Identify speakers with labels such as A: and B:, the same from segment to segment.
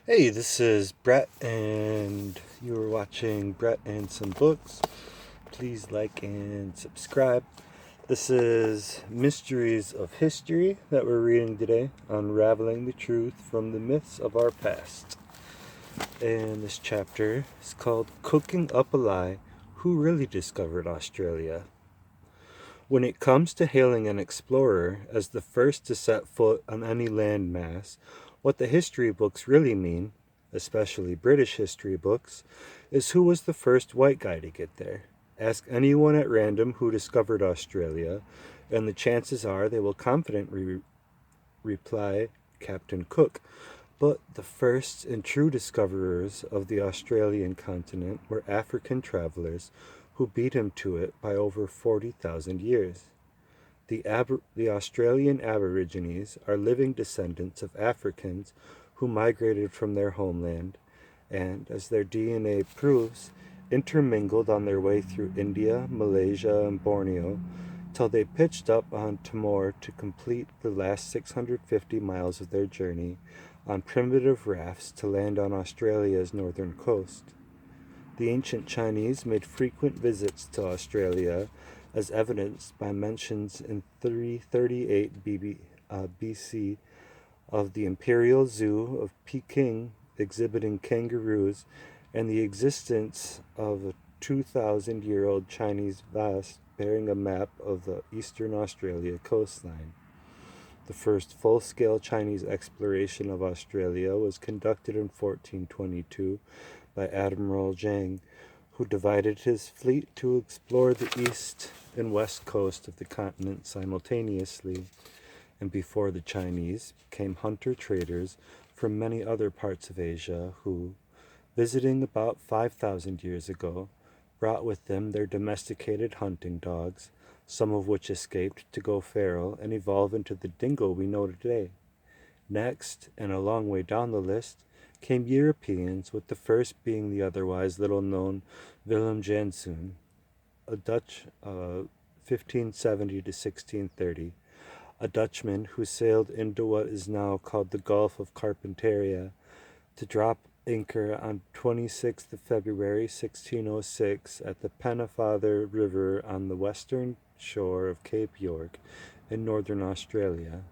A: Hey, this is Brett, and you are watching Brett and Some Books. Please like and subscribe. This is Mysteries of History that we're reading today, unraveling the truth from the myths of our past. And this chapter is called Cooking Up a Lie: Who Really Discovered Australia? When it comes to hailing an explorer as the first to set foot on any landmass, what the history books really mean, especially British history books, is who was the first white guy to get there. Ask anyone at random who discovered Australia, and the chances are they will confidently reply Captain Cook. But the first and true discoverers of the Australian continent were African travelers who beat him to it by over 40,000 years. The Australian Aborigines are living descendants of Africans who migrated from their homeland and, as their DNA proves, intermingled on their way through India, Malaysia, and Borneo till they pitched up on Timor to complete the last 650 miles of their journey on primitive rafts to land on Australia's northern coast. The ancient Chinese made frequent visits to Australia, as evidenced by mentions in 338 BC of the Imperial Zoo of Peking exhibiting kangaroos and the existence of a 2,000-year-old Chinese vase bearing a map of the eastern Australia coastline. The first full-scale Chinese exploration of Australia was conducted in 1422 by Admiral Zhang, who divided his fleet to explore the east and west coast of the continent simultaneously, and before the Chinese became hunter-traders from many other parts of Asia who, visiting about 5,000 years ago, brought with them their domesticated hunting dogs, some of which escaped to go feral and evolve into the dingo we know today. Next, and a long way down the list, came Europeans, with the first being the otherwise little-known Willem Janszoon, a Dutch 1570 to 1630, a Dutchman who sailed into what is now called the Gulf of Carpentaria to drop anchor on 26th of February 1606 at the Pennefather River on the western shore of Cape York in northern Australia.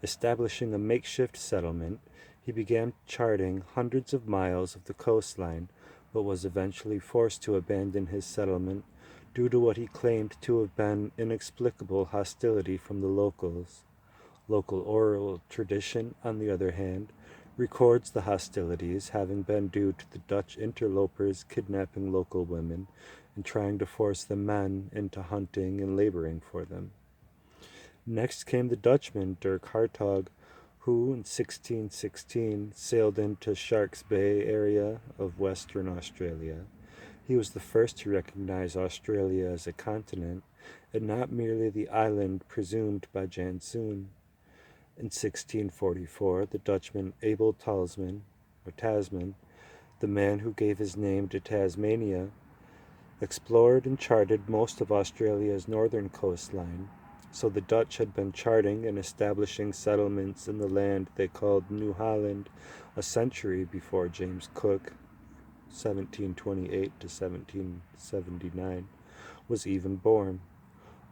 A: Establishing a makeshift settlement, he began charting hundreds of miles of the coastline, but was eventually forced to abandon his settlement due to what he claimed to have been inexplicable hostility from the locals. Local oral tradition, on the other hand, records the hostilities having been due to the Dutch interlopers kidnapping local women and trying to force the men into hunting and laboring for them. Next came the Dutchman Dirk Hartog, who in 1616 sailed into Sharks Bay area of Western Australia. He was the first to recognize Australia as a continent and not merely the island presumed by Janszoon. In 1644, the Dutchman Abel Tasman, the man who gave his name to Tasmania, explored and charted most of Australia's northern coastline, so the Dutch had been charting and establishing settlements in the land they called New Holland a century before James Cook, 1728 to 1779, was even born.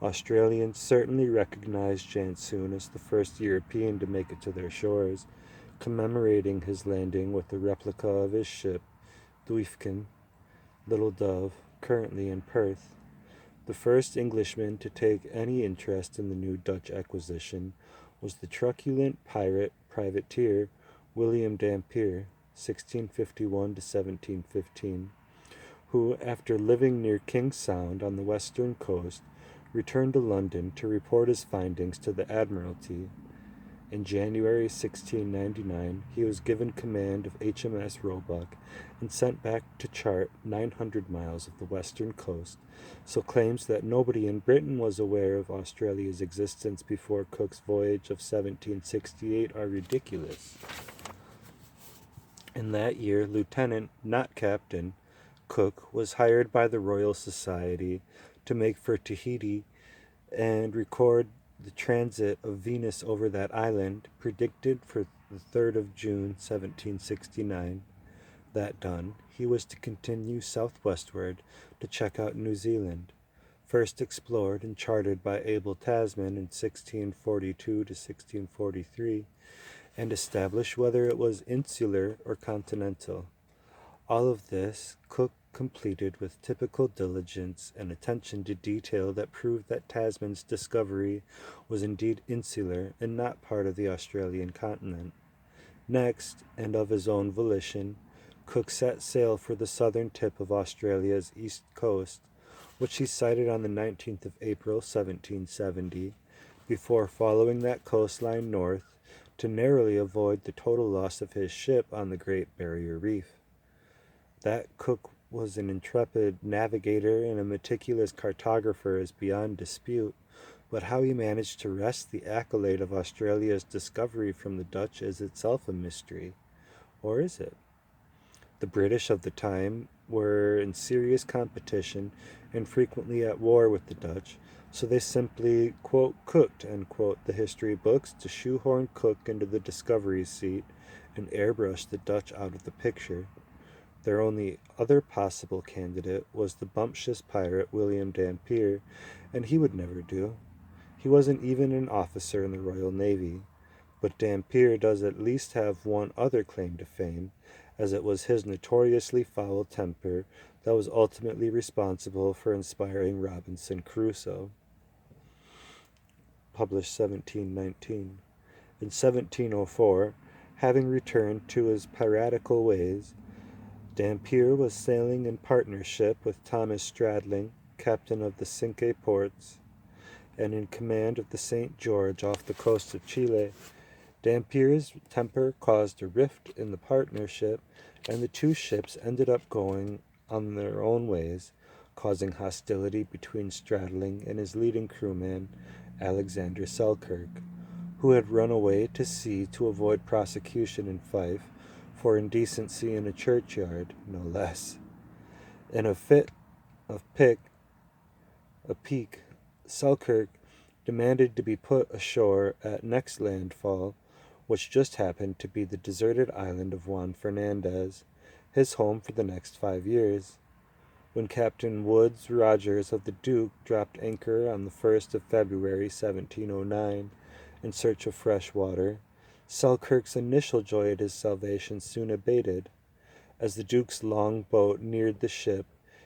A: Australians certainly recognized Janszoon as the first European to make it to their shores, commemorating his landing with a replica of his ship, Duifken, Little Dove, currently in Perth. The first Englishman to take any interest in the new Dutch acquisition was the truculent pirate privateer William Dampier, 1651 to 1715, who, after living near King's Sound on the western coast, returned to London to report his findings to the Admiralty. In January 1699, he was given command of HMS Roebuck and sent back to chart 900 miles of the western coast, so claims that nobody in Britain was aware of Australia's existence before Cook's voyage of 1768 are ridiculous. In that year, Lieutenant, not Captain, Cook was hired by the Royal Society to make for Tahiti and record the transit of Venus over that island, predicted for the 3rd of June, 1769. That done, he was to continue southwestward to check out New Zealand, first explored and charted by Abel Tasman in 1642 to 1643, and establish whether it was insular or continental. All of this Cook completed with typical diligence and attention to detail that proved that Tasman's discovery was indeed insular and not part of the Australian continent. Next, and of his own volition, Cook set sail for the southern tip of Australia's east coast, which he sighted on the 19th of April, 1770, before following that coastline north to narrowly avoid the total loss of his ship on the Great Barrier Reef. That Cook was an intrepid navigator and a meticulous cartographer is beyond dispute, but how he managed to wrest the accolade of Australia's discovery from the Dutch is itself a mystery. Or is it? The British of the time were in serious competition and frequently at war with the Dutch, so they simply, quote, cooked, end quote, the history books to shoehorn Cook into the discovery seat and airbrush the Dutch out of the picture. Their only other possible candidate was the bumptious pirate William Dampier, and he would never do. He wasn't even an officer in the Royal Navy, but Dampier does at least have one other claim to fame, as it was his notoriously foul temper that was ultimately responsible for inspiring Robinson Crusoe. Published 1719. In 1704, having returned to his piratical ways, Dampier was sailing in partnership with Thomas Stradling, captain of the Cinque Ports, and in command of the St. George off the coast of Chile. Dampier's temper caused a rift in the partnership, and the two ships ended up going on their own ways, causing hostility between Stradling and his leading crewman, Alexander Selkirk, who had run away to sea to avoid prosecution in Fife for indecency in a churchyard, no less. In a fit of pique, Selkirk demanded to be put ashore at next landfall, which just happened to be the deserted island of Juan Fernandez, his home for the next 5 years. When Captain Woodes Rogers of the Duke dropped anchor on the 1st of February, 1709, in search of fresh water, Selkirk's initial joy at his salvation soon abated. As the Duke's long boat neared the ship,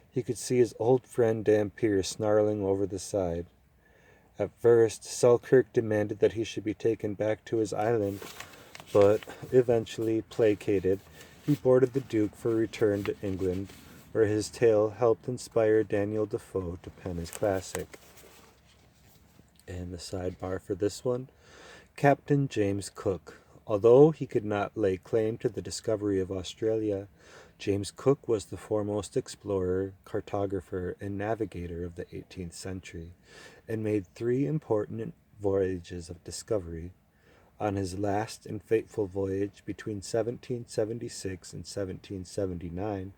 A: he could see his old friend Dampier snarling over the side. At first, Selkirk demanded that he should be taken back to his island, but eventually, placated, he boarded the Duke for return to England, where his tale helped inspire Daniel Defoe to pen his classic. And the sidebar for this one, Captain James Cook. Although he could not lay claim to the discovery of Australia, James Cook was the foremost explorer, cartographer, and navigator of the 18th century, and made 3 important voyages of discovery. On his last and fateful voyage between 1776 and 1779,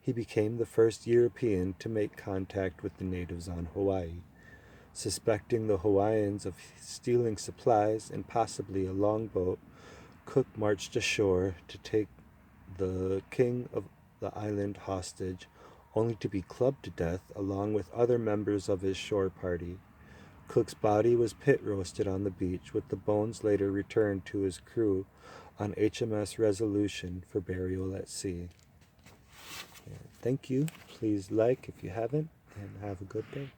A: he became the first European to make contact with the natives on Hawaii. Suspecting the Hawaiians of stealing supplies and possibly a longboat, Cook marched ashore to take the king of the island hostage, only to be clubbed to death along with other members of his shore party. Cook's body was pit roasted on the beach, with the bones later returned to his crew on HMS Resolution for burial at sea. Thank you. Please like if you haven't, and have a good day.